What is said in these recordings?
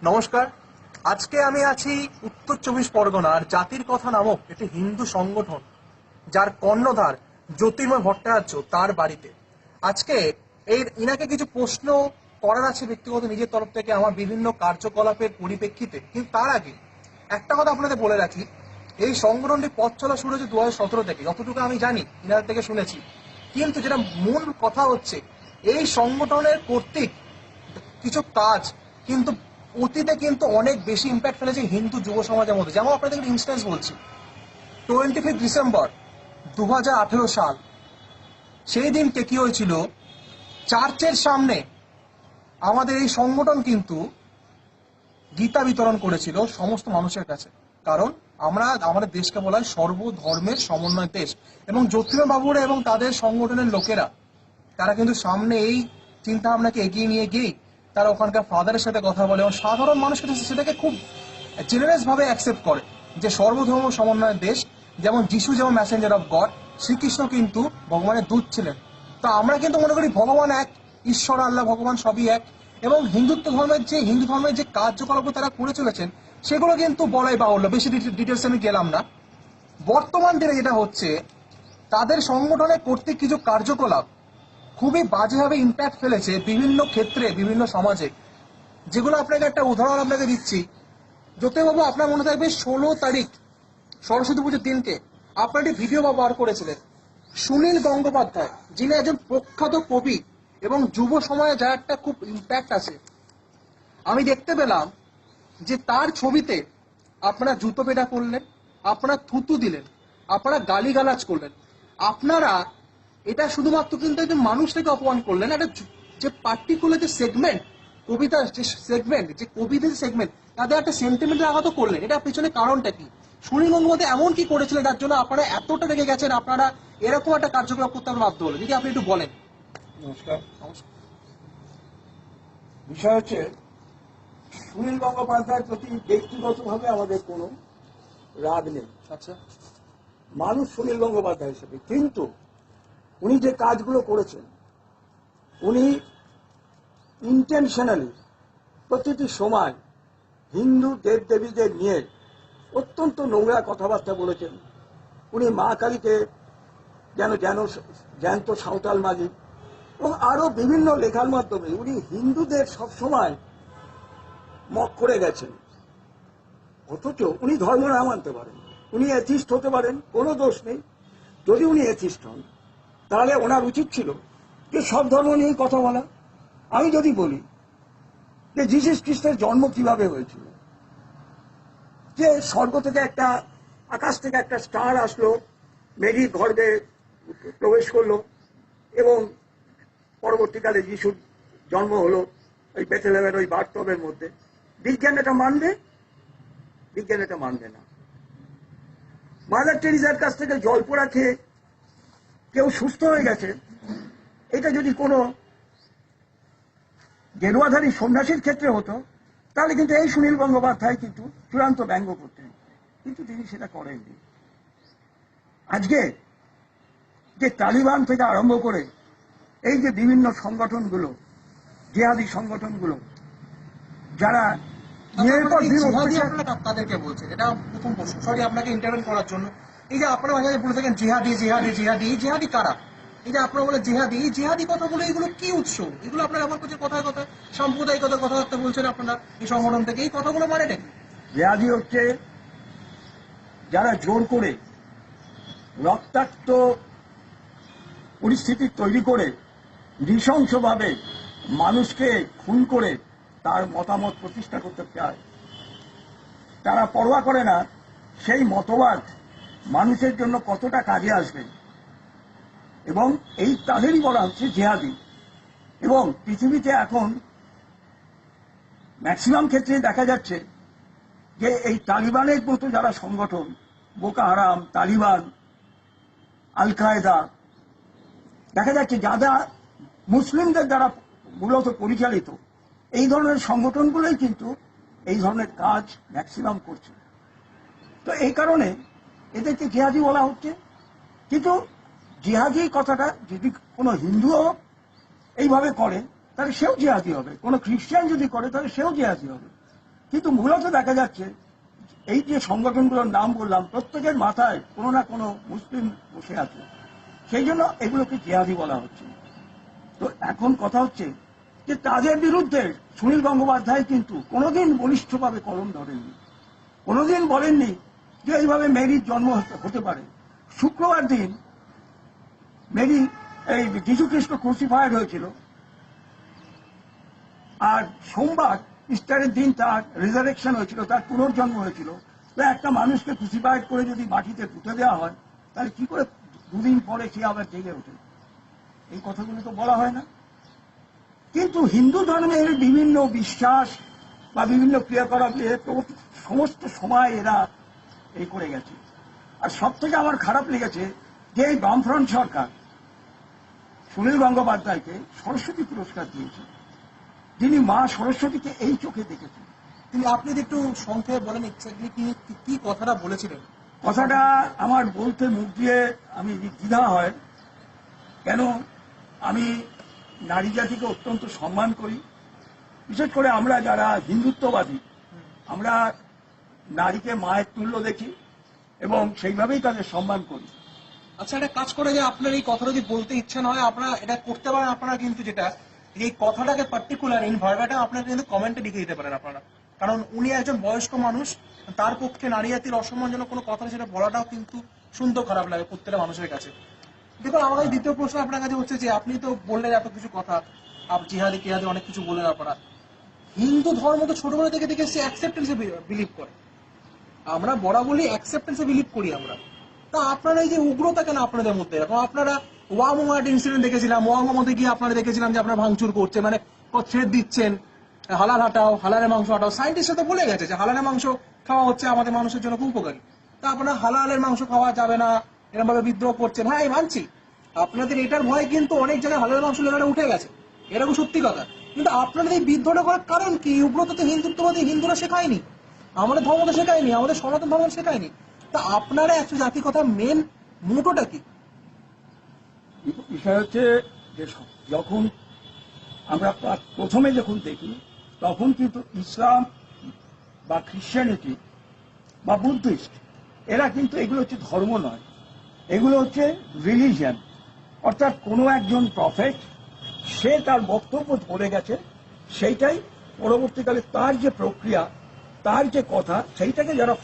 নমস্কার। আজকে আমি আছি উত্তর চব্বিশ পরগনার জাতির কথা নামক একটি হিন্দু সংগঠন যার কর্ণধার জ্যোতির্ময় ভট্টাচার্য তার বাড়িতে। আজকে ইনাকে কিছু প্রশ্ন করার আছে ব্যক্তিগত নিজের তরফ থেকে আমার বিভিন্ন কার্যকলাপের পরিপ্রেক্ষিতে। কিন্তু তার আগে একটা কথা আপনাদের বলে রাখি, এই সংগঠনটি পথ চলা শুরু হয়েছে 2017 থেকে, যতটুকু আমি জানি ইনার থেকে শুনেছি। কিন্তু যেটা মূল কথা হচ্ছে, এই সংগঠনের কর্তৃক কিছু কাজ কিন্তু অতীতে কিন্তু অনেক বেশি ইম্প্যাক্ট ফেলেছে হিন্দু যুব সমাজের মধ্যে। যেমন আপনাদের ইনস্ট্যান্স বলছি, 25 ডিসেম্বর 2018 সাল, সেই দিনকে কি হয়েছিল, চার্চের সামনে আমাদের এই সংগঠন কিন্তু গীতা বিতরণ করেছিল সমস্ত মানুষের কাছে। কারণ আমাদের দেশকে বলা হয় সর্বধর্মের সমন্বয় দেশ, এবং জ্যোতির্ময় বাবুরা এবং তাদের সংগঠনের লোকেরা তারা কিন্তু সামনে এই চিন্তা ভাবনাকে এগিয়ে নিয়ে গিয়ে তারা ওখানকার ফাদারের সাথে কথা বলে এবং সাধারণ মানুষের কাছে সেটাকে খুব জেনারেস ভাবে অ্যাকসেপ্ট করে যে সর্বধর্ম সমন্বয়ের দেশ। যেমন যিশু যেমন মেসেঞ্জার অফ গড, শ্রীকৃষ্ণ কিন্তু ভগবানের দূত ছিলেন। তো আমরা কিন্তু মনে করি ভগবান এক, ঈশ্বর আল্লাহ ভগবান সবই এক। এবং হিন্দু ধর্মের যে কার্যকলাপ তারা করে চলেছেন সেগুলো কিন্তু বলাই বাহুল্য, বেশি ডিটেলস আমি গেলাম না। বর্তমান দিনে যেটা হচ্ছে, তাদের সংগঠনের কর্তৃক কিছু কার্যকলাপ খুবই বাজেভাবে ইম্প্যাক্ট ফেলেছে বিভিন্ন ক্ষেত্রে, বিভিন্ন সমাজে। যেগুলো আপনাকে একটা উদাহরণ আপনাকে দিচ্ছি। জ্যোতিবাবু, আপনার মনে থাকবে 16 তারিখ সরস্বতী পুজোর দিনকে আপনার একটি ভিডিও বার করেছিলেন। সুনীল গঙ্গোপাধ্যায়, যিনি একজন প্রখ্যাত কবি এবং যুব সমাজে যার একটা খুব ইম্প্যাক্ট আছে, আমি দেখতে পেলাম যে তার ছবিতে আপনারা জুতো পেটা করলেন, আপনারা থুতু দিলেন, আপনারা গালিগালাজ করলেন। আপনারা এটা শুধুমাত্র কিন্তু একজন মানুষটাকে অপমান করলেন, একটা যে পার্টিকুলার যে সেগমেন্ট, কবিতার যে সেগমেন্ট, যে কবিদের সেগমেন্ট, তাদের একটা সেন্টিমেন্টের আঘাত করলেন। এটা পিছনে কারণটা কি? সুনীল গঙ্গোপাধ্যায় এমন কি করেছিলেন যার জন্য আপনারা এতটা রেগে গেছেন, আপনারা এরকম একটা কার্যকলাপ করতে বাধ্য হলেন? যদি আপনি একটু বলেন। নমস্কার। বিষয় হচ্ছে, সুনীল গঙ্গোপাধ্যায়ের প্রতি ব্যক্তিগতভাবে আমাদের কোনো রাগ নেই। আচ্ছা, মানুষ সুনীল গঙ্গোপাধ্যায় হিসেবে, কিন্তু উনি যে কাজগুলো করেছেন, উনি ইন্টেনশনালি প্রতিটি সময় হিন্দু দেবদেবীদের নিয়ে অত্যন্ত নোংরা কথাবার্তা বলেছেন। উনি মা কালীকে যেন জ্যান্ত সাঁওতাল মাঝি, এবং আরো বিভিন্ন লেখার মাধ্যমে উনি হিন্দুদের সবসময় মক করে গেছেন। অথচ উনি ধর্ম না মানতে পারেন, উনি এথিস্ট হতে পারেন, কোনো দোষ নেই। যদি উনি এথিস্ট হন, তাহলে ওনার উচিত ছিল যে সব ধর্ম নিয়েই কথা বলা। আমি যদি বলি যে যিশু খ্রিস্টের জন্ম কিভাবে হয়েছিল, যে স্বর্গ থেকে আকাশ থেকে একটা স্টার আসলো, মেরির গর্ভে প্রবেশ করলো, এবং পরবর্তীকালে যিশুর জন্ম হলো ওই বেথলেহেমের ওই বাথটবের মধ্যে। বিজ্ঞান এটা মানবে? বিজ্ঞান এটা মানবে না। মাদার টেরিজার কাছ থেকে জল পোড়া খেয়ে কেউ সুস্থ হয়ে গেছে, এটা যদি কোনো গেরুয়াধারী সন্ন্যাসীর ক্ষেত্রে হতো, তাহলে কিন্তু এই সুনীল গঙ্গোপাধ্যায় কিন্তু চূড়ান্ত ব্যঙ্গ করতেন, কিন্তু তিনি সেটা করেননি। আজকে যে তালিবান থেকে আরম্ভ করে এই যে বিভিন্ন সংগঠনগুলো, জিহাদি সংগঠনগুলো, যারা তাদেরকে বলছেন, এটা প্রথম প্রশ্ন। সরি আপনাকে ইন্টারভেন করার জন্য। এই যে আপনারা ভাষায় বলে থাকেন জিহাদি জিহাদি জিহাদি, এই জিহাদি কারা? এই যে আপনারা বলে জিহাদি, এই জিহাদি কথাগুলো এগুলো কি উৎস? এগুলো আপনারা ব্যবহার করছেন কথায় কথায়, সাম্প্রদায়িকতার কথাবার্তা বলছেন আপনারা এই সংগঠন থেকে, এই কথাগুলো মানে নাকি? জিহাদি হচ্ছে যারা জোর করে রক্তাক্ত পরিস্থিতি তৈরি করে নৃশংসভাবে মানুষকে খুন করে তার মতামত প্রতিষ্ঠা করতে চায়। তারা পরোয়া করে না সেই মতবাদ মানুষের জন্য কতটা কাজে আসবে, এবং এই তাদেরই বলা হচ্ছে জিহাদি। এবং পৃথিবীতে এখন ম্যাক্সিমাম ক্ষেত্রে দেখা যাচ্ছে যে এই তালিবানের মতো যারা সংগঠন, বোকো হারাম, তালিবান, আল কায়দা, দেখা যাচ্ছে যারা মুসলিমদের দ্বারা মূলত পরিচালিত, এই ধরনের সংগঠনগুলোই কিন্তু এই ধরনের কাজ ম্যাক্সিমাম করছে। তো এই কারণে এদেরকে জিহাদি বলা হচ্ছে। কিন্তু জিহাদি কথাটা যদি কোনো হিন্দুও এইভাবে করে তাহলে সেও জিহাদি হবে, কোনো খ্রিস্টান যদি করে তাহলে সেও জিহাদি হবে। কিন্তু মূলত দেখা যাচ্ছে এই যে সংগঠনগুলোর নাম বললাম প্রত্যেকের মাথায় কোনো না কোনো মুসলিম বসে আছে, সেই জন্য এগুলোকে জিহাদি বলা হচ্ছে। তো এখন কথা হচ্ছে যে তাদের বিরুদ্ধে সুনীল গঙ্গোপাধ্যায় কিন্তু কোনোদিন বলিষ্ঠভাবে কলম ধরেননি, কোনোদিন বলেননি যে এইভাবে মেরির জন্ম হতে পারে। শুক্রবার দিন মেরি এই যীশু খ্রিস্ট ক্রুসিফাইড হয়েছিল, আর সোমবার ইস্টারের দিন তার রিজারেকশন হয়েছিল, তার পুনর্জন্ম হয়েছিল। তো একটা মানুষকে ক্রুসিফাইড করে যদি মাটিতে পুঁতে দেওয়া হয়, তাহলে কি করে দুদিন পরে সে আবার জেগে ওঠে? এই কথাগুলো তো বলা হয় না। কিন্তু হিন্দু ধর্মের বিভিন্ন বিশ্বাস বা বিভিন্ন ক্রিয়াকলাপে সমস্ত সময় এরা এই করে গেছে। আর সব থেকে আমার খারাপ লেগেছে যে এই বামফ্রন্ট সরকার সুনীল গঙ্গোপাধ্যায়কে সরস্বতী পুরস্কার দিয়েছে, যিনি মা সরস্বতীকে এই চোখে দেখেছেন। তিনি আপনি যদি একটু সংক্ষেপে বলেন এক্স্যাক্টলি কি কথাটা বলেছিলেন? কথাটা আমার বলতে মুখ দিয়ে আমি দ্বিধা হয়, কেন আমি নারী জাতিকে অত্যন্ত সম্মান করি। বিশেষ করে আমরা যারা হিন্দুত্ববাদী, আমরা নারীকে মায়ের তুল্য দেখি এবং সেইভাবেই তাদের সম্মান করি। আচ্ছা, একটা কাজ করে যে আপনার এই কথাটা যদি বলতে ইচ্ছা না হয়, আপনারা এটা করতে পারেন। আপনারা কিন্তু যেটা এই কথাটাকে পার্টিকুলার ইন ভার্বাটা আপনারা কিন্তু কমেন্টে লিখে দিতে পারেন আপনারা, কারণ উনি একজন বয়স্ক মানুষ, তার পক্ষে নারী জাতির অসম্মানজনক কোনো কথা সেটা বলাটাও কিন্তু শুনতেও খারাপ লাগে প্রত্যেকটা মানুষের কাছে। দেখুন, আমার কাছে দ্বিতীয় প্রশ্ন আপনার কাছে হচ্ছে যে আপনি তো বললেন এত কিছু কথা, জিহাদি টিহাদি অনেক কিছু বললেন আপনারা। হিন্দু ধর্ম তো ছোটবেলা থেকে দেখে সে অ্যাকসেপ্টেন্সে বিলিভ করে, আমরা বরাবরই অ্যাকসেপ্টেন্সে বিলিভ করি আমরা। তা আপনারা এই যে উগ্রতা কেন আপনাদের মধ্যে এরকম? আপনারা ওয়ামোমা একটা ইনসিডেন্ট দেখেছিলাম, ওয়ামোর মধ্যে গিয়ে আপনারা দেখেছিলাম যে আপনারা ভাঙচুর করছে, মানে থ্রেট দিচ্ছেন হালাল হাটাও, হালালের মাংস হাটাও। সাইন্টিস্টরা তো বলে গেছে যে হালালের মাংস খাওয়া হচ্ছে আমাদের মানুষের জন্য খুব উপকারী। তা আপনারা হালালের মাংস খাওয়া যাবে না এরকম ভাবে বিদ্রোহ করছেন। হ্যাঁ, আমি মানছি আপনাদের এটার ভয় কিন্তু অনেক জায়গায় হালালের মাংস লেখাটা উঠে গেছে, এরকম সত্যি কথা। কিন্তু আপনাদের এই বিদ্রোহটা করার কারণ কি? উগ্রতা তো হিন্দুত্ববাদী হিন্দুরা শেখায়নি, আমাদের ধর্ম তো শেখায়নি, আমাদের সনাতন ধর্ম শেখায়নি। তা আপনারা একশো জাতির কথা মেন মোটোটা কি? বিষয় হচ্ছে যে যখন আমরা প্রথমে যখন দেখি, তখন কিন্তু ইসলাম বা খ্রিশ্চানিটি বা বুদ্ধিস্ট, এরা কিন্তু এগুলো হচ্ছে ধর্ম নয়, এগুলো হচ্ছে রিলিজিয়ান। অর্থাৎ কোনো একজন প্রফেট সে তার বক্তব্য বলে গেছে, সেইটাই পরবর্তীকালে তার যে প্রক্রিয়া, তার যে কথা, সেইটাকে যারা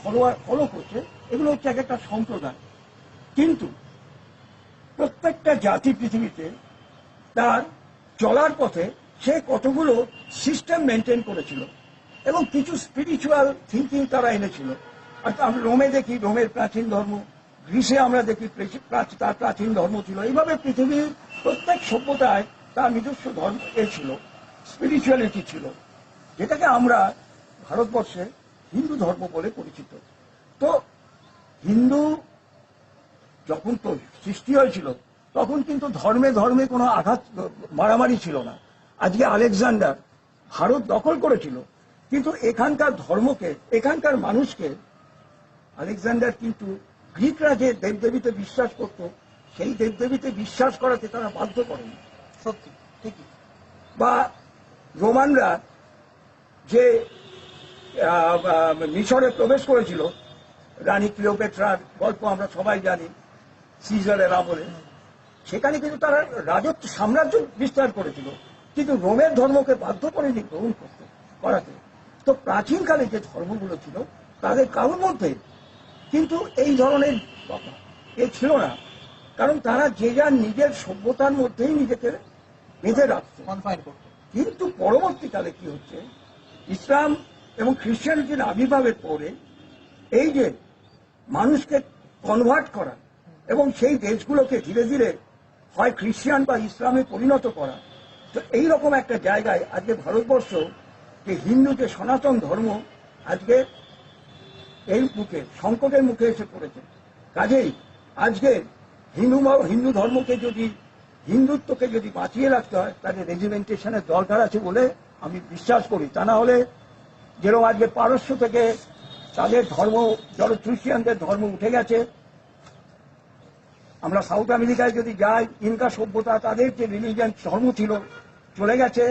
ফলো করছে, এগুলো হচ্ছে এক একটা সম্প্রদায়। কিন্তু প্রত্যেকটা জাতি পৃথিবীতে তার চলার পথে সে কতগুলো সিস্টেম মেনটেন করেছিল এবং কিছু স্পিরিচুয়াল থিঙ্কিং তারা এনেছিল। আর আমরা রোমে দেখি রোমের প্রাচীন ধর্ম, গ্রিসে আমরা দেখি তার প্রাচীন ধর্ম ছিল। এইভাবে পৃথিবীর প্রত্যেক সভ্যতায় তার নিজস্ব ধর্ম ছিল, স্পিরিচুয়ালিটি ছিল, যেটাকে আমরা ভারতবর্ষে হিন্দু ধর্ম বলে পরিচিত। তো হিন্দু যখন তো সৃষ্টি হয়েছিল, তখন কিন্তু ধর্মে ধর্মে কোনো আঘাত মারামারি ছিল না। আজকে আলেকজান্ডার ভারত দখল করেছিল, কিন্তু এখানকার ধর্মকে, এখানকার মানুষকে আলেকজান্ডার কিন্তু গ্রিকরা যে দেবদেবীতে বিশ্বাস করত, সেই দেবদেবীতে বিশ্বাস করাতে তারা বাধ্য করেনি। সত্যি ঠিকই। বা রোমানরা যে মিশরে প্রবেশ করেছিল, রানী ক্লিওপেট্রার গল্প আমরা সবাই জানি, সিজারের আমলে, সেখানে কিন্তু তারা রাজত্ব সাম্রাজ্য বিস্তার করেছিল, কিন্তু রোমের ধর্মকে বাধ্য করেনি গ্রহণ করাতে। তো প্রাচীনকালে যে ধর্মগুলো ছিল, তাদের কারোর মধ্যে কিন্তু এই ধরনের এ ছিল না, কারণ তারা যে যার নিজের সভ্যতার মধ্যেই নিজেকে বেঁধে রাখত। কিন্তু পরবর্তীকালে কি হচ্ছে, ইসলাম এবং খ্রিস্টানিটির আবির্ভাবের পরে এই যে মানুষকে কনভার্ট করা এবং সেই দেশগুলোকে ধীরে ধীরে হয় খ্রিস্টান বা ইসলামে পরিণত করা, তো এইরকম একটা জায়গায় আজকে ভারতবর্ষ যে হিন্দু যে সনাতন ধর্ম আজকে এই মুখে সংকটের মুখে এসে পড়েছে। কাজেই আজকে হিন্দু ধর্মকে যদি, হিন্দুত্বকে যদি বাঁচিয়ে রাখতে হয়, তাদের রেজিমেন্টেশনের দরকার আছে বলে আমি বিশ্বাস করি। তা না হলে যেরকম আজকে পারস্য থেকে তাদের ধর্ম, খ্রিস্টানদের ধর্ম উঠে গেছে, আমরা সাউথ আমেরিকায় যদি যাই, ইনকা সভ্যতা, তাদের যে রিলিজিয়ান ধর্ম ছিল চলে গেছে।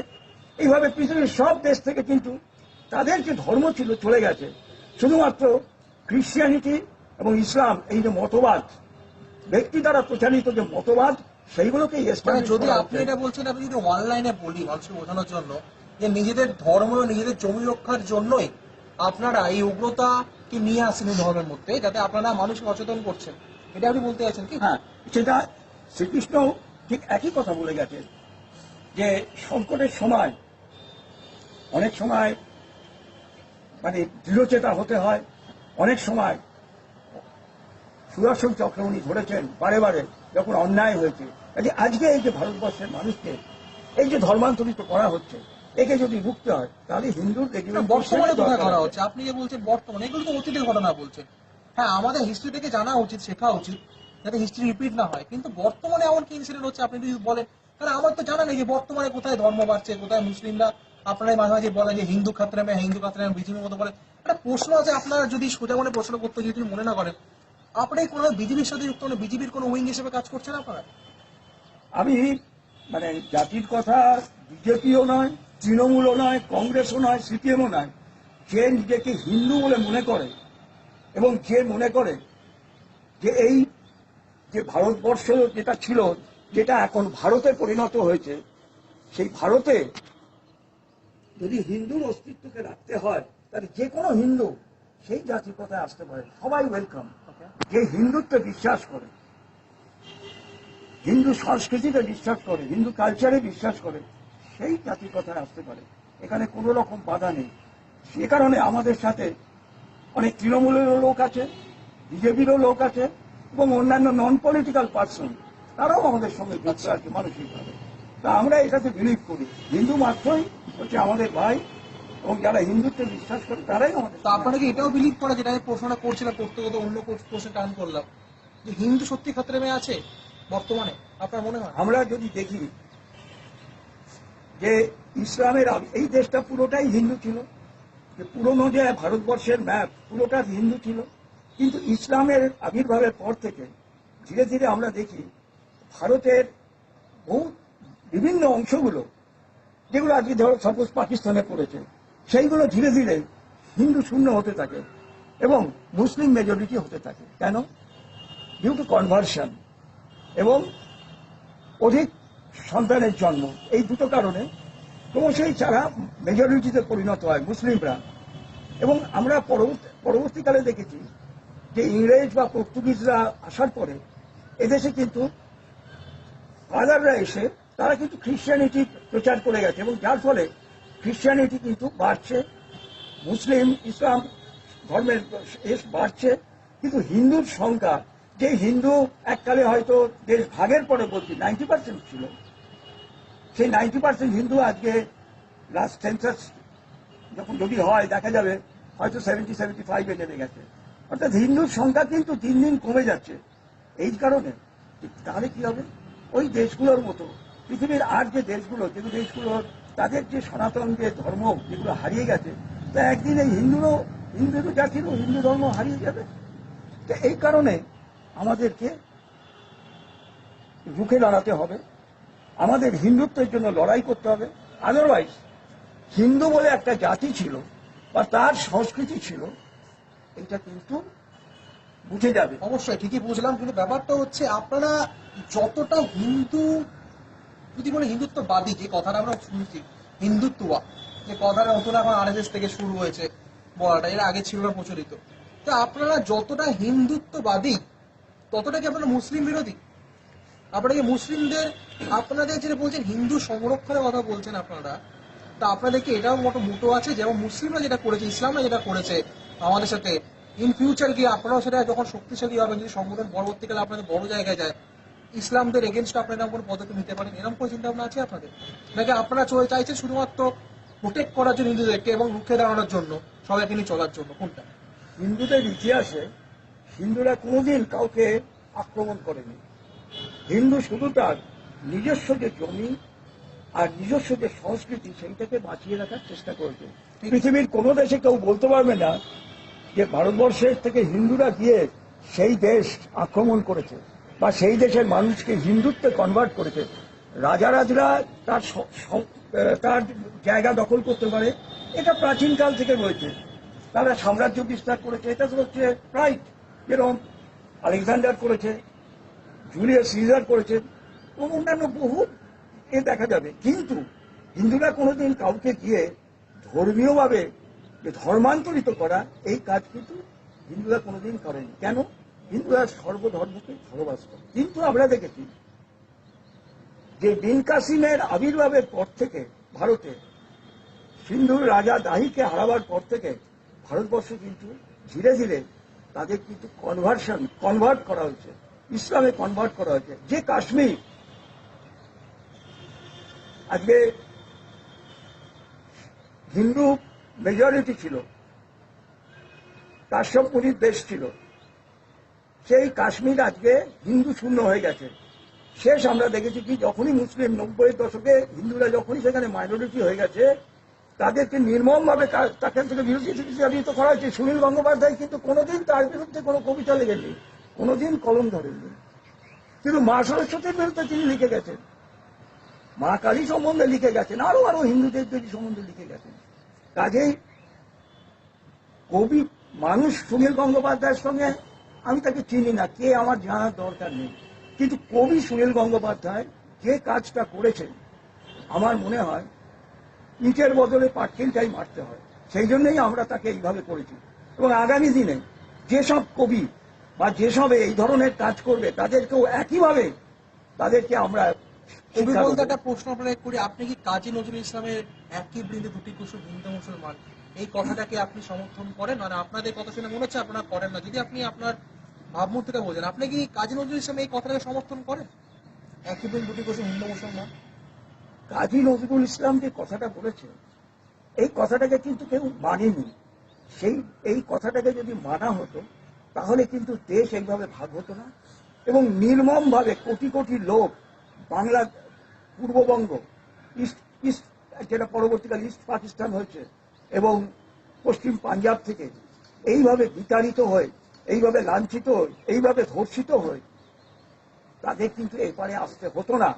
এইভাবে পৃথিবীর সব দেশ থেকে কিন্তু তাদের যে ধর্ম ছিল চলে গেছে, শুধুমাত্র ক্রিশ্চিয়ানিটি এবং ইসলাম এই যে মতবাদ, ব্যক্তি দ্বারা প্রচারিত যে মতবাদ, সেইগুলোকে মানে establish যদি করা আপনি হচ্ছে। এটা বলছেন, আমি যদি অনলাইনে বলি মানুষকে বোঝানোর জন্য যে নিজেদের ধর্ম ও নিজেদের জমি রক্ষার জন্যই আপনারা এই উগ্রতাকে নিয়ে আসেন এই ধর্মের মধ্যে, যাতে আপনারা মানুষকে সচেতন করছেন, এটা আপনি বলতে চাইছেন কি? হ্যাঁ, সেটা শ্রীকৃষ্ণ ঠিক একই কথা বলে গেছেন যে সংকটের সময় অনেক সময় মানে দৃঢ়চেতা হতে হয়, অনেক সময় সুদর্শন চক্র উনি ধরেছেন বারে বারে যখন অন্যায় হয়েছে। কাজে আজকে এই যে ভারতবর্ষের মানুষকে এই যে ধর্মান্তরিত করা হচ্ছে, একে যদি রুখতে হয় তাহলে হিন্দুর না, বর্তমানে কোথায় করা হচ্ছে? আপনি যে বলছেন বর্তমানে, এগুলো তো অতীতের ঘটনা বলছেন। হ্যাঁ, আমাদের হিস্ট্রি থেকে জানা উচিত, শেখা উচিত, যাতে হিস্ট্রি রিপিট না হয়। কিন্তু বর্তমানে এমন কি ইনসিডেন্ট হচ্ছে আপনি যদি বলেন, কারণ আমার তো জানা নেই যে বর্তমানে কোথায় ধর্ম বাড়ছে, কোথায় মুসলিমরা। আপনারাই মাঝে মাঝে বলেন যে হিন্দু খাতরে মে হিন্দু খাতরে মে, বিজেপির মতো বলেন। একটা প্রশ্ন আছে, আপনারা যদি সোজা মনে প্রশ্ন করতে যদি মনে না করেন, আপনি কোনো বিজেপির সাথে যুক্ত, বিজেপির কোনো উইং হিসেবে কাজ করছেন আপনারা? আমি মানে জাতির কথা বিজেপিও নয়, তৃণমূলও নয়, কংগ্রেসও নয়, সিপিএমও নয়। যে নিজেকে হিন্দু বলে মনে করে এবং যে মনে করে যে এই যে ভারতবর্ষ যেটা ছিল, যেটা এখন ভারতে পরিণত হয়েছে, সেই ভারতে যদি হিন্দুর অস্তিত্বকে রাখতে হয় তাহলে যে কোনো হিন্দু সেই জাতির কথায় আসতে পারে, সবাই ওয়েলকাম। যে হিন্দুত্বে বিশ্বাস করে, হিন্দু সংস্কৃতিতে বিশ্বাস করে, হিন্দু কালচারে বিশ্বাস করে, সেই জাতির কথায় আসতে পারে। এখানে কোনো রকম বাধা নেই। সে কারণে আমাদের সাথে অনেক তৃণমূলেরও লোক আছে, বিজেপিরও লোক আছে এবং অন্যান্য নন পলিটিক্যাল পার্সন, তারাও আমাদের সঙ্গে যুক্ত আছে মানসিকভাবে। তা আমরা এটাতে বিলিভ করি, হিন্দু মাত্রই হচ্ছে আমাদের ভাই, এবং যারা হিন্দুত্বে বিশ্বাস করে তারাই আমাদের। তো আপনারা কি এটাও বিলিভ করে, যেটা আমি প্রশ্নটা করছিলাম, করতে করতে অন্য প্রশ্নে টার্ন করলাম, যে হিন্দু সত্যি খাতরে মে আছে বর্তমানে, আপনার মনে হয়? আমরা যদি দেখি যে ইসলামের এই দেশটা পুরোটাই হিন্দু ছিল, যে পুরনো যে ভারতবর্ষের ম্যাপ পুরোটা হিন্দু ছিল, কিন্তু ইসলামের আবির্ভাবের পর থেকে ধীরে ধীরে আমরা দেখি ভারতের বহু বিভিন্ন অংশগুলো, যেগুলো আজকে ধরো সাপোজ পাকিস্তানে পড়েছে, সেইগুলো ধীরে ধীরে হিন্দু শূন্য হতে থাকে এবং মুসলিম মেজরিটি হতে থাকে। কেন? ডিউ টু কনভার্সন এবং অধিক সন্তানের জন্ম, এই দুটো কারণে ক্রমশই যারা মেজরিটিতে পরিণত হয় মুসলিমরা। এবং আমরা পরবর্তীকালে দেখেছি যে ইংরেজ বা পর্তুগিজরা আসার পরে এদেশে কিন্তু ফাদাররা এসে তারা কিন্তু খ্রিস্টানিটি প্রচার করে গেছে, এবং যার ফলে খ্রিস্টানিটি কিন্তু বাড়ছে, মুসলিম ইসলাম ধর্মের বাড়ছে, কিন্তু হিন্দুর সংখ্যা, যে হিন্দু এককালে হয়তো দেশ ভাগের পরে বলছি 90% ছিল, সেই 90% হিন্দু আজকে লাস্ট সেন্সাস যখন যদি হয় দেখা যাবে হয়তো 70-75-এ নেমে গেছে। অর্থাৎ হিন্দুর সংখ্যা কিন্তু দিন দিন কমে যাচ্ছে। এই কারণে তাহলে কি হবে? ওই দেশগুলোর মতো পৃথিবীর আর যে দেশগুলো, যেগুলো দেশগুলোর তাদের যে সনাতন যে ধর্ম যেগুলো হারিয়ে গেছে, তা একদিন এই হিন্দু জাতিরও হিন্দু ধর্ম হারিয়ে যাবে। তো এই কারণে আমাদেরকে রুখে দাঁড়াতে হবে, আমাদের হিন্দুত্বের জন্য লড়াই করতে হবে। আদারওয়াইজ হিন্দু বলে একটা জাতি ছিল বা তার সংস্কৃতি ছিল, এটা কিন্তু বুঝে যাবে। অবশ্যই ঠিকই বুঝলাম, কিন্তু ব্যাপারটা হচ্ছে আপনারা যতটা হিন্দু, যদি বলে হিন্দুত্ববাদী, যে কথাটা আমরা শুনছি হিন্দুত্বয়া, যে কথাটা নতুন এখন আরএসএস থেকে শুরু হয়েছে বলাটা, এর আগে ছিল না প্রচলিত, তো আপনারা যতটা হিন্দুত্ববাদী ততটা কি আপনারা মুসলিম বিরোধী? আপনারা কি মুসলিমদের, আপনাদের যেটা বলছেন হিন্দু সংরক্ষণের কথা বলছেন আপনারা, তা আপনাদের কি এটাও মোটো আছে, যেমন মুসলিমরা যেটা করেছে, ইসলামরা যেটা করেছে আমাদের সাথে, ইন ফিউচার গিয়ে আপনারাও সেটা যখন শক্তিশালী হবেন, যদি সংগঠন পরবর্তীকালে আপনাদের বড় জায়গায় যায়, ইসলামদের এগেনস্ট আপনারা এরকম কোনো পদক্ষেপ নিতে পারেন, এরকম কোনো চিন্তা ভাবনা আছে আপনাদের? নাকি আপনারা চাইছেন শুধুমাত্র প্রোটেক্ট করার জন্য হিন্দুদেরকে এবং রুখে দাঁড়ানোর জন্য, সবাইকে নিয়ে চলার জন্য? কোনটা? হিন্দুদের ইতিহাসে হিন্দুরা কোনোদিন কাউকে আক্রমণ করেনি। হিন্দু শুধু তার নিজস্ব যে জমি আর নিজস্ব যে সংস্কৃতি, সেইটাকে বাঁচিয়ে রাখার চেষ্টা করেছে। পৃথিবীর কোনো দেশে কেউ বলতে পারবে না যে ভারতবর্ষের থেকে হিন্দুরা গিয়ে সেই দেশ আক্রমণ করেছে বা সেই দেশের মানুষকে হিন্দুত্বে কনভার্ট করেছে। রাজারাজরা তার তার জায়গা দখল করতে পারে, এটা প্রাচীনকাল থেকে রয়েছে। তারা সাম্রাজ্য বিস্তার করেছে, এটা তো হচ্ছে রাইট, যেরকম আলেকজান্ডার করেছে, জুলিয়াস সিজার করেছে এবং অন্যান্য বহু দেখা যাবে। কিন্তু হিন্দুরা কোনোদিন কাউকে গিয়ে ধর্মীয়ভাবে যে ধর্মান্তরিত করা, এই কাজ কিন্তু হিন্দুরা কোনোদিন করেনি। কেন? হিন্দুরা সর্বধর্মকে ভালোবাসত। কিন্তু আমরা দেখেছি যে বিন কাসিমের আবির্ভাবের পর থেকে ভারতে, সিন্ধুর রাজা দাহিকে হারাবার পর থেকে ভারতবর্ষ কিন্তু ধীরে ধীরে তাদের কিন্তু কনভার্ট করা হয়েছে, ইসলামে কনভার্ট করা হয়েছে। যে কাশ্মীর আজকে হিন্দু মেজরিটি ছিল, কাশ্যপপুরীর দেশ ছিল, সেই কাশ্মীর আজকে হিন্দু শূন্য হয়ে গেছে। শেষ আমরা দেখেছি কি, যখনই মুসলিম 90-এর দশকে হিন্দুরা যখনই সেখানে মাইনরিটি হয়ে গেছে, তাদেরকে নির্মমভাবে তাকে থেকে বিরোধিত করা হয়েছে। সুনীল গঙ্গোপাধ্যায় কিন্তু কোনোদিন তার বিরুদ্ধে কোনো কবিতা লেখেননি, কোনোদিন কলম ধরেননি, কিন্তু মা সরস্বতীর বিরুদ্ধে তিনি লিখে গেছেন, মা কালী সম্বন্ধে লিখে গেছেন, আরো আরো হিন্দুদের দেবী সম্বন্ধে লিখে গেছেন। কাজেই কবি মানুষ সুনীল গঙ্গোপাধ্যায়ের সঙ্গে আমি তাকে চিনি না, কে আমার জানার দরকার নেই, কিন্তু কবি সুনীল গঙ্গোপাধ্যায় যে কাজটা করেছেন, আমার মনে হয় ইটের বদলে পাটকেলটাই মারতে হয়। সেই জন্যই আমরা তাকে এইভাবে করেছি। এবং আগামী দিনে যেসব কবি বা যেসব এই ধরনের কাজ করবে, তাদেরকেও একইভাবে তাদেরকে আমরা কবি বলতে একটা প্রশ্ন আপনাকে করি, আপনি কি কাজী নজরুল ইসলামের একই বৃন্দে দুটি কুসুম হিন্দু মুসলমান এই কথাটাকে আপনি সমর্থন করেন? মানে আপনাদের কথা শুনে মনে হচ্ছে আপনারা করেন না। যদি আপনি আপনার ভাবমূর্তিটা বোঝেন, আপনি কি কাজী নজরুল ইসলাম এই কথাটাকে সমর্থন করেন, একই বৃন্দে দুটি কুসুম হিন্দু মুসলমান? কাজী নজরুল ইসলাম যে কথাটা বলেছে, এই কথাটাকে কিন্তু কেউ মানেনি। এই কথাটাকে যদি মানা হতো, তাহলে কিন্তু দেশ এইভাবে ভাগ হতো না এবং নির্মমভাবে কোটি কোটি লোক বাংলা, পূর্ববঙ্গ, ইস্ট ইস্ট যেটা পরবর্তীকালে ইস্ট পাকিস্তান হয়েছে, এবং পশ্চিম পাঞ্জাব থেকে এইভাবে বিতাড়িত হয়ে, এইভাবে লাঞ্ছিত হয়ে, এইভাবে ধর্ষিত হয়ে তাদের কিন্তু এপারে আসতে হতো না।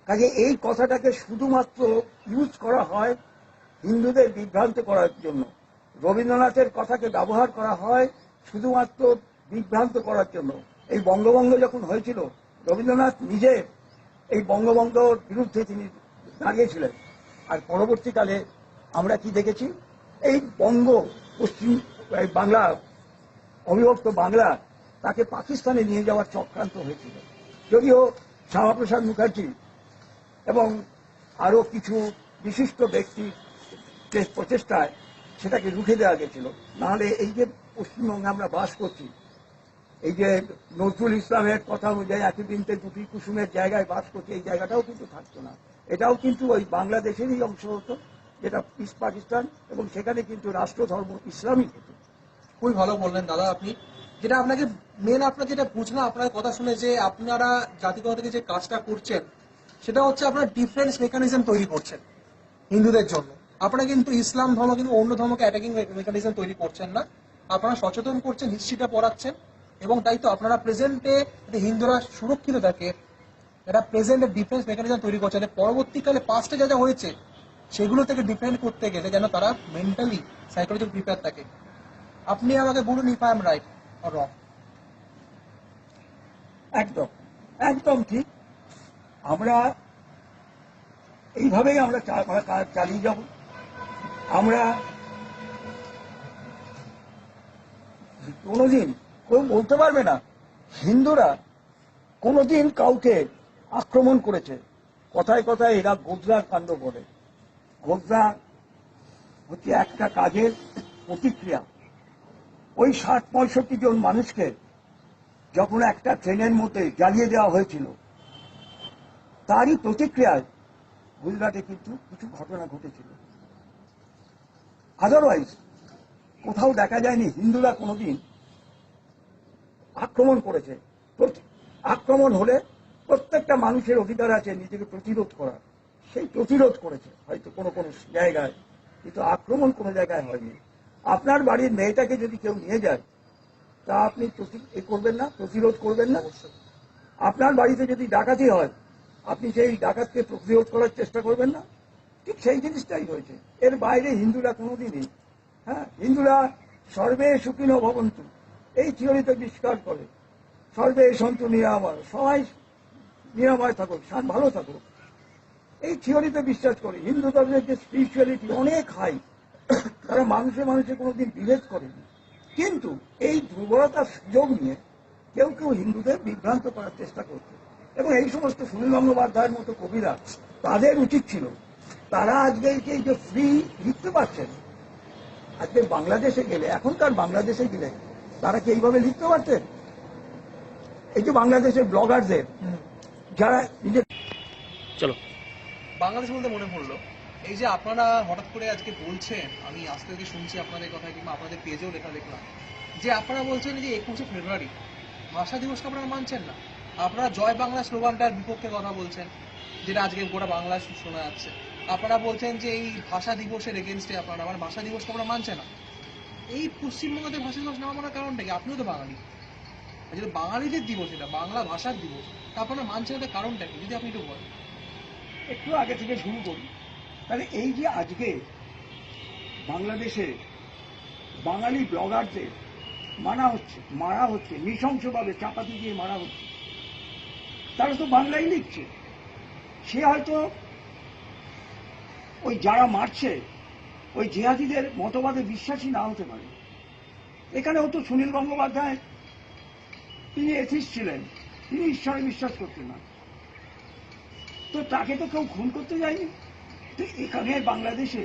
কাজে এই কথাটাকে শুধুমাত্র ইউজ করা হয় হিন্দুদের বিভ্রান্ত করার জন্য। রবীন্দ্রনাথের কথাকে ব্যবহার করা হয় শুধুমাত্র বিভ্রান্ত করার জন্য। এই বঙ্গভঙ্গ যখন হয়েছিল, রবীন্দ্রনাথ নিজে এই বঙ্গভঙ্গর বিরুদ্ধে তিনি দাঁড়িয়েছিলেন। আর পরবর্তীকালে আমরা কি দেখেছি, এই পশ্চিম বাংলা, অবিভক্ত বাংলা, তাকে পাকিস্তানে নিয়ে যাওয়ার চক্রান্ত হয়েছিল। যদিও শ্যামাপ্রসাদ মুখার্জি এবং আরো কিছু বিশিষ্ট ব্যক্তির প্রচেষ্টায় সেটাকে রুখে দেওয়া গেছিল। নাহলে এই যে পশ্চিমবঙ্গে আমরা বাস করছি, এই যে নজরুল ইসলামের কথা অনুযায়ী একই বৃন্তে দুটি কুসুমের জায়গায় বাস করছে, এই জায়গাটাও কিন্তু থাকতো না। এটাও কিন্তু ওই বাংলাদেশেরই অংশ হতো, যেটা ইস্ট পাকিস্তান, এবং সেখানে কিন্তু রাষ্ট্রধর্ম ইসলামই হতো। খুবই ভালো বললেন দাদা আপনি। যেটা আপনাকে মেন আপনার যেটা বুঝলাম আপনার কথা শুনে, যে আপনারা জাতিগত থেকে যে কাজটা করছেন, সেটা হচ্ছে আপনারা ডিফেন্স মেকানিজম তৈরি করছেন হিন্দুদের জন্য। আপনারা কিন্তু ইসলাম ধর্ম কিন্তু অন্য ধর্মকে অ্যাটাকিং মেকানিজম তৈরি করছেন না, আপনারা সচেতন করছেন, হিস্ট্রিটা পড়াচ্ছেন, এবং তাই তো আপনারা প্রেজেন্টে হিন্দুরা সুরক্ষিত থাকে এটা প্রেজেন্টে ডিফেন্স মেকানিজম তৈরি করছে, পরবর্তীকালে পাস্টে যা যা হয়েছে সেগুলো থেকে ডিফেন্ড করতে গেলে যেন তারা মেন্টালি সাইকোলজিক্যাল প্রিপেয়ার থাকে। আপনি আমাকে বলুন if I am right or wrong. একদম একদম ঠিক। আমরা এইভাবেই আমরা কাজ চালিয়ে যাব। আমরা কোনোদিন কেউ বলতে পারবে না হিন্দুরা কোনোদিন কাউকে আক্রমণ করেছে। কথায় কথায় এরা গোজরা কাণ্ড বলে। গোজরা হচ্ছে একটা কাজের প্রতিক্রিয়া। ওই ৬০-৬৫ জন মানুষকে যখন একটা ট্রেনের মধ্যে জ্বালিয়ে দেওয়া হয়েছিল, তারই প্রতিক্রিয়ায় গুজরাটে কিন্তু কিছু ঘটনা ঘটেছিল। আদারওয়াইজ কোথাও দেখা যায়নি হিন্দুরা কোনোদিন আক্রমণ করেছে। আক্রমণ হলে প্রত্যেকটা মানুষের অধিকার আছে নিজেকে প্রতিরোধ করার, সেই প্রতিরোধ করেছে হয়তো কোনো কোনো জায়গায়, কিন্তু আক্রমণ কোনো জায়গায় হয়নি। আপনার বাড়ির মেয়েটাকে যদি কেউ নিয়ে যায়, তা আপনি করবেন না, প্রতিরোধ করবেন না? আপনার বাড়িতে যদি ডাকাতি হয়, আপনি সেই ডাকাতকে প্রতিরোধ করার চেষ্টা করবেন না? ঠিক সেই জিনিসটাই হয়েছে। এর বাইরে হিন্দুরা কোনোদিনই, হ্যাঁ, হিন্দুরা সর্বে সুখিনো ভবন্তু এই থিওরিতে বিশ্বাস করে। সর্বে সন্তু নিরাময়, সবাই নিরাময় থাকুক, ভালো থাকুক, এই থিওরিতে বিশ্বাস করে। হিন্দু ধর্মের যে স্পিরিচুয়ালিটি অনেক হাই, তারা মানুষে মানুষে কোনোদিন বিভেদ করেনি। কিন্তু এই দুর্বলতার সুযোগ নিয়ে কেউ কেউ হিন্দুদের বিভ্রান্ত করার চেষ্টা করছে, এবং এই সমস্ত সুনীল গঙ্গোপাধ্যায়ের মতো কবিরা, তাদের উচিত ছিল, তারা আজকে এই যে ফ্রি লিখতে পারছেন, আজকে বাংলাদেশে গেলে, এখনকার বাংলাদেশে গেলে তারা কি এইভাবে লিখতে পারতেন? এই যে বাংলাদেশের ব্লগারদের যারা নিজের, চলো বাংলাদেশ বলতে মনে পড়লো, এই যে আপনারা হঠাৎ করে আজকে বলছেন, আমি আজ থেকে শুনছি আপনাদের কথা, কিংবা আপনাদের পেজেও লেখা দেখলাম, যে আপনারা বলছেন যে 21শে ফেব্রুয়ারি ভাষা দিবসকে আপনারা মানছেন না। আপনারা জয় বাংলা স্লোগানটার বিপক্ষে কথা বলছেন, যেটা আজকে গোটা বাংলা শোনা যাচ্ছে। আপনারা বলছেন যে এই ভাষা দিবসের এগেনস্টে আপনারা, আমার ভাষা দিবসকে আমরা মানছে না। এই পশ্চিমবঙ্গতে ভাষা দিবস নেওয়া মানার কারণটা কি? আপনিও তো বাঙালি, আর যেটা বাঙালিদের দিবস, এটা বাংলা ভাষার দিবস, তা আপনারা মানছেন না, কারণটা কি যদি আপনি একটু বলেন। একটু আগে থেকে শুরু করি। তাহলে এই যে আজকে বাংলাদেশে বাঙালি ব্লগারদের মারা হচ্ছে নৃশংসভাবে, চাপাতি দিয়ে মারা হচ্ছে, তারা তো বাংলায় লিখছে। সে হয়তো ওই যারা মারছে ওই জিহাদিদের মতবাদে বিশ্বাসী না হতে পারে। এখানে হতো সুনীল গঙ্গোপাধ্যায়, তিনি এথিস্ট ছিলেন, তিনি ঈশ্বরে বিশ্বাস করতেন না, তো তাকে তো কেউ খুন করতে যায়নি। তো এখানে বাংলাদেশে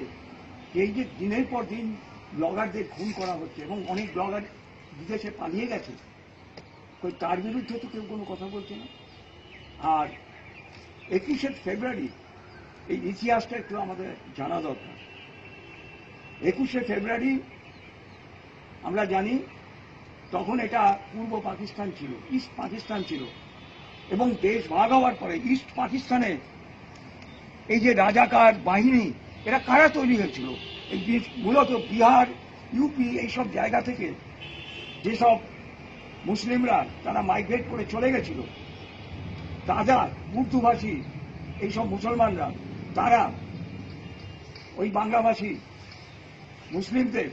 এই যে দিনের পর দিন ব্লগারদের খুন করা হচ্ছে, এবং অনেক ব্লগার বিদেশে পালিয়ে গেছে, তার বিরুদ্ধে তো কেউ কোনো কথা বলছে না। আর 21শে ফেব্রুয়ারি এই ইতিহাসটা একটু আমাদের জানা দরকার। 21শে ফেব্রুয়ারি আমরা জানি তখন এটা পূর্ব পাকিস্তান ছিল, ইস্ট পাকিস্তান ছিল, এবং দেশ ভাগ হওয়ার পরে ইস্ট পাকিস্তানে এই যে রাজাকার বাহিনী, এরা কারা তৈরি হয়েছিল? এই মূলত বিহার, ইউপি এইসব জায়গা থেকে যেসব মুসলিমরা তারা মাইগ্রেট করে চলে গেছিল, তাজা উর্দুভাষী এইসব মুসলমানরা, তারা ওই বাংলাভাষী মুসলিমদের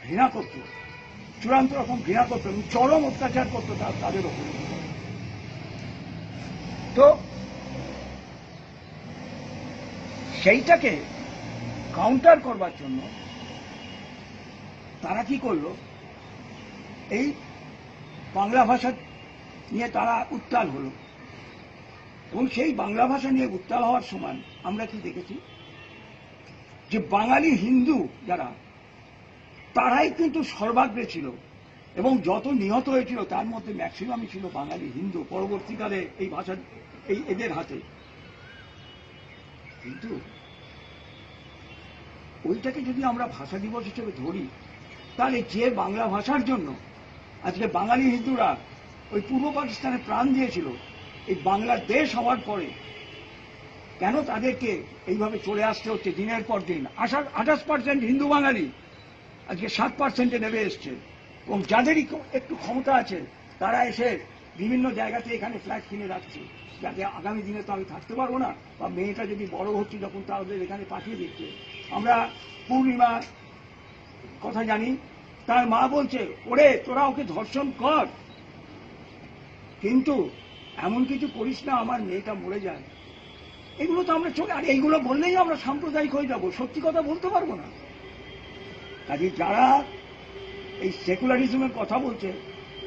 ঘৃণা করত, চূড়ান্ত রকম ঘৃণা করত, এবং চরম অত্যাচার করত তাদের ওপর। তো সেইটাকে কাউন্টার করবার জন্য তারা কি করলো, এই বাংলা ভাষা নিয়ে তারা উত্তাল হলো, এবং সেই বাংলা ভাষা নিয়ে উত্তাল হওয়ার সময় আমরা কি দেখেছি, যে বাঙালি হিন্দু যারা, তারাই কিন্তু সর্বাগ্রে ছিল, এবং যত নিহত হয়েছিল তার মধ্যে ম্যাক্সিমামই ছিল বাঙালি হিন্দু, পরবর্তীকালে এই ভাষা এদের হাতে। কিন্তু ওইটাকে যদি আমরা ভাষা দিবস হিসেবে ধরি, তাহলে যে বাংলা ভাষার জন্য আজকে বাঙালি হিন্দুরা ওই পূর্ব পাকিস্তানে প্রাণ দিয়েছিল, এই বাংলাদেশ হওয়ার পরে কেন তাদেরকে এইভাবে চলে আসতে হচ্ছে দিনের পর দিন? 28% হিন্দু বাঙালি আজকে 7%-এ নেমে এসছে, এবং যাদেরই একটু ক্ষমতা আছে তারা এসে বিভিন্ন জায়গাতে এখানে ফ্ল্যাট কিনে রাখছে, যাতে আগামী দিনে তো আমি থাকতে পারবো না, বা মেয়েটা যদি বড় হচ্ছে যখন তাদের এখানে পাঠিয়ে দিচ্ছে। আমরা পূর্ণিমা কথা জানি, তার মা বলছে, ওরে তোরা ওকে ধর্ষণ কর, কিন্তু এমন কিছু করিস না আমার মেয়েটা মরে যায়। এগুলো তো আমরা চলে, আর এইগুলো বললেই আমরা সাম্প্রদায়িক হয়ে যাব, সত্যি কথা বলতে পারবো না। কাজে যারা এই সেকুলারিজমের কথা বলছে,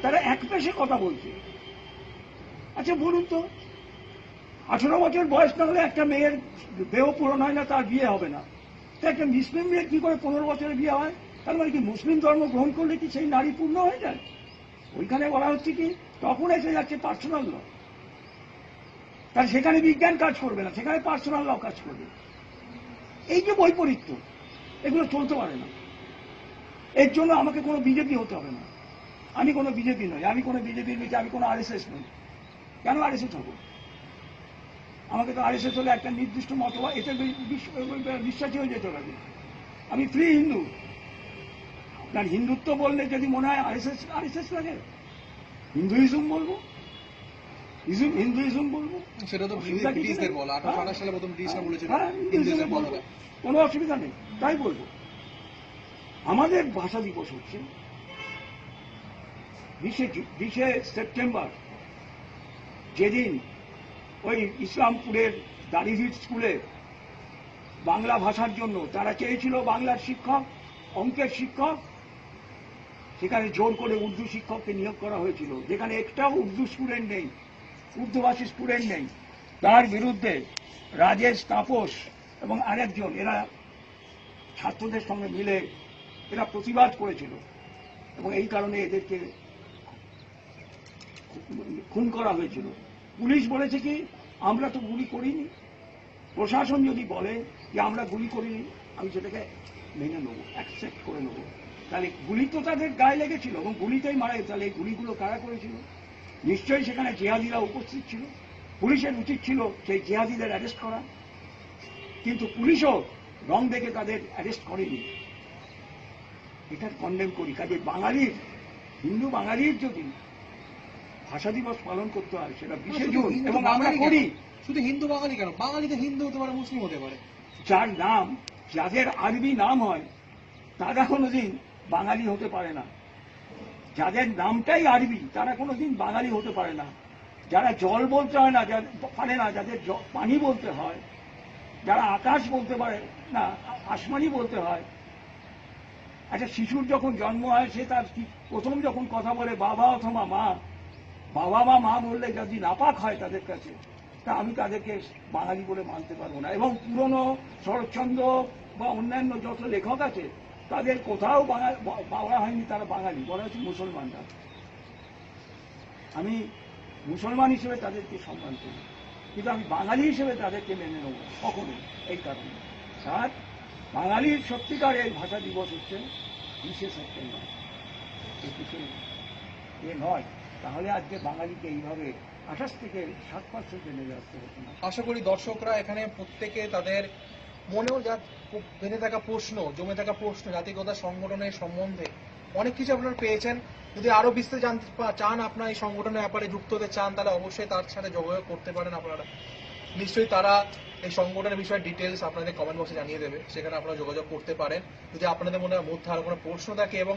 তারা এক পেশে কথা বলছে। আচ্ছা বলুন তো, 18 বছর বয়স না হলে একটা মেয়ের দেহ পূরণ হয় না, তার বিয়ে হবে না। তো একটা মুসলিম মেয়ের কি করে 15 বছরে বিয়ে হয়? তার মানে কি মুসলিম ধর্ম গ্রহণ করলে কি সেই নারী পূর্ণ হয়ে যায়? ওইখানে বলা হচ্ছে কি, তখন এসে যাচ্ছে পার্সোনাল ল। তার সেখানে বিজ্ঞান কাজ করবে না, সেখানে পার্সোনাল ল কাজ করবে। এই যে বৈপরীত্য, এগুলো চলতে পারে না। এর জন্য আমাকে কোনো বিজেপি হতে হবে না, আমি কোনো বিজেপি নই, আমি কোনো বিজেপির নিচে, আমি কোনো আরএসএস নই। কেন আরএসএস হবো? আমাকে তো আরএসএস হলে একটা নির্দিষ্ট মতবাদ, এটা বিশ্বাসী হয়ে যেতে হবে। আমি ফ্রি হিন্দু। আপনার হিন্দুত্ব বললে যদি মনে হয় আরএসএস লাগে, হিন্দুইজম বলবো। হিন্দুইজম বলবো, সেটা তো অসুবিধা কিছু ব্রিটিশদের নেই। বলা, 1828 সালে প্রথম ব্রিটিশরা বলেছিল হ্যাঁ, হিন্দুইজম বলবো। বলা। কোনো অসুবিধা নেই, তাই বলবো। আমাদের ভাষা দিবস হচ্ছে 20শে সেপ্টেম্বর, যেদিন ওই ইসলামপুরের দাড়িভিট স্কুলে বাংলা ভাষার জন্য তারা চেয়েছিল বাংলার শিক্ষক, অঙ্কের শিক্ষক, সেখানে জোর করে উর্দু শিক্ষককে নিয়োগ করা হয়েছিল, যেখানে একটাও উর্দু স্টুডেন্ট নেই, উর্দুভাষী স্টুডেন্ট নেই। তার বিরুদ্ধে রাজেশ তাপস এবং আরেকজন, এরা ছাত্রদের সঙ্গে মিলে এরা প্রতিবাদ করেছিল এবং এই কারণে এদেরকে খুন করা হয়েছিল। পুলিশ বলেছে কি আমরা তো গুলি করিনি, প্রশাসন যদি বলে যে আমরা গুলি করিনি, আমি সেটাকে মেনে নেবো, অ্যাকসেপ্ট করে নেবো। তাহলে গুলি তো তাদের গায়ে লেগেছিল এবং গুলিতেই মারা গেছে, তাহলে এই গুলিগুলো কারা করেছিল? নিশ্চয়ই সেখানে জিহাদিরা উপস্থিত ছিল। পুলিশের উচিত ছিল সেই জিহাদিদের অ্যারেস্ট করা, কিন্তু পুলিশও রং দেখে তাদের অ্যারেস্ট করেনি। এটা কন্ডেম করি। কাজে বাঙালির, হিন্দু বাঙালির যদি ভাষা দিবস পালন করতে হয় সেটা 20শে জুন, এবং আমরা করি। শুধু হিন্দু বাঙালি কেন, বাঙালিতে হিন্দু হতে পারে, মুসলিম হতে পারে। যার নাম, যাদের আরবি নাম হয় তারা কোনোদিন বাঙালি হতে পারে না। যাদের নামটাই আরবি তারা কোনোদিন বাঙালি হতে পারে না। যারা জল বলতে হয় না, পারে না, যাদের পানি বলতে হয়, যারা আকাশ বলতে পারে না, আসমানি বলতে হয়। একটা শিশুর যখন জন্ম হয়, সে তার প্রথম যখন কথা বলে বাবা অথবা মা, বাবা বা মা বললে যদি নাপাক হয় তাদের কাছে, তা আমি তাদেরকে বাঙালি বলে মানতে পারবো না। এবং পুরনো শরৎচন্দ্র বা অন্যান্য যত লেখক আছে তাদের কোথাও বলা হয়নি তারা বাঙালি, বলা হচ্ছে মুসলমানরা। আমি মুসলমান হিসেবে তাদেরকে সম্মান করি, কিন্তু আমি বাঙালি হিসেবে তাদেরকে মেনে নেব কখনো। এই কারণে আর বাঙালির সত্যিকারের ভাষা দিবস হচ্ছে 20শে সেপ্টেম্বর, 21শে নয়। তাহলে আজকে বাঙালিকে এইভাবে 28 থেকে 7% নেমে আসতে হতো না। আশা করি দর্শকরা এখানে প্রত্যেকে তাদের মনেও যা বেঁধে থাকা প্রশ্ন, জমে থাকা প্রশ্ন জাতিগত সংগঠনের সম্বন্ধে অনেক কিছু আপনারা পেয়েছেন। যদি আরো বিস্তারিত জানতে চান, আপনার এই সংগঠনের ব্যাপারে যুক্ত হতে চান, তাহলে অবশ্যই তার সাথে যোগাযোগ করতে পারেন আপনারা। নিশ্চয়ই তারা এই সংগঠনের বিষয়ে ডিটেলস আপনাদের কমেন্ট বক্সে জানিয়ে দেবে, সেখানে আপনারা যোগাযোগ করতে পারেন। যদি আপনাদের মধ্যে আরো কোনো প্রশ্ন থাকে এবং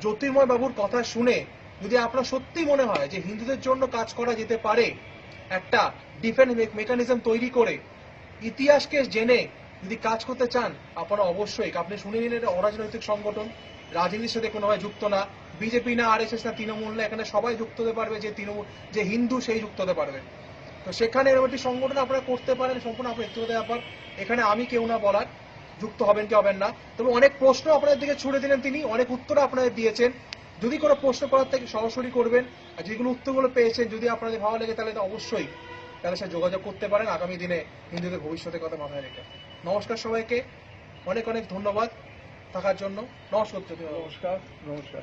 জ্যোতির্ময় বাবুর কথা শুনে যদি আপনার সত্যি মনে হয় যে হিন্দুদের জন্য কাজ করা যেতে পারে, একটা ডিফেন্স মেকানিজম তৈরি করে ইতিহাসকে জেনে যদি কাজ করতে চান, আপনারা অবশ্যই, আপনি শুনে নিলেন এটা অরাজনৈতিক সংগঠন, রাজনীতির সাথে কোনোভাবে যুক্ত না, বিজেপি না, আরএসএস না, তৃণমূল না, এখানে সবাই যুক্ত হতে পারবে, যে তৃণমূল যে হিন্দু সেই যুক্ত হতে পারবে। তো সেখানে এরকম একটি সংগঠন আপনারা করতে পারেন, সম্পূর্ণ আপনার ব্যক্তিগত ব্যাপার। এখানে আমি কেউ না বলার, যুক্ত হবেন কি হবেন না। তবে অনেক প্রশ্ন আপনাদের দিকে ছুড়ে দিলেন তিনি, অনেক উত্তর আপনাদের দিয়েছেন। যদি কোনো প্রশ্ন করার থেকে সরাসরি করবেন, আর যেগুলো উত্তরগুলো পেয়েছেন যদি আপনাদের ভালো লাগে, তাহলে তো অবশ্যই তাদের সাথে যোগাযোগ করতে পারেন আগামী দিনে হিন্দুদের ভবিষ্যতের কথা মাথায় রেখে। নমস্কার সবাইকে, অনেক অনেক ধন্যবাদ থাকার জন্য। নমস্কার। নমস্কার।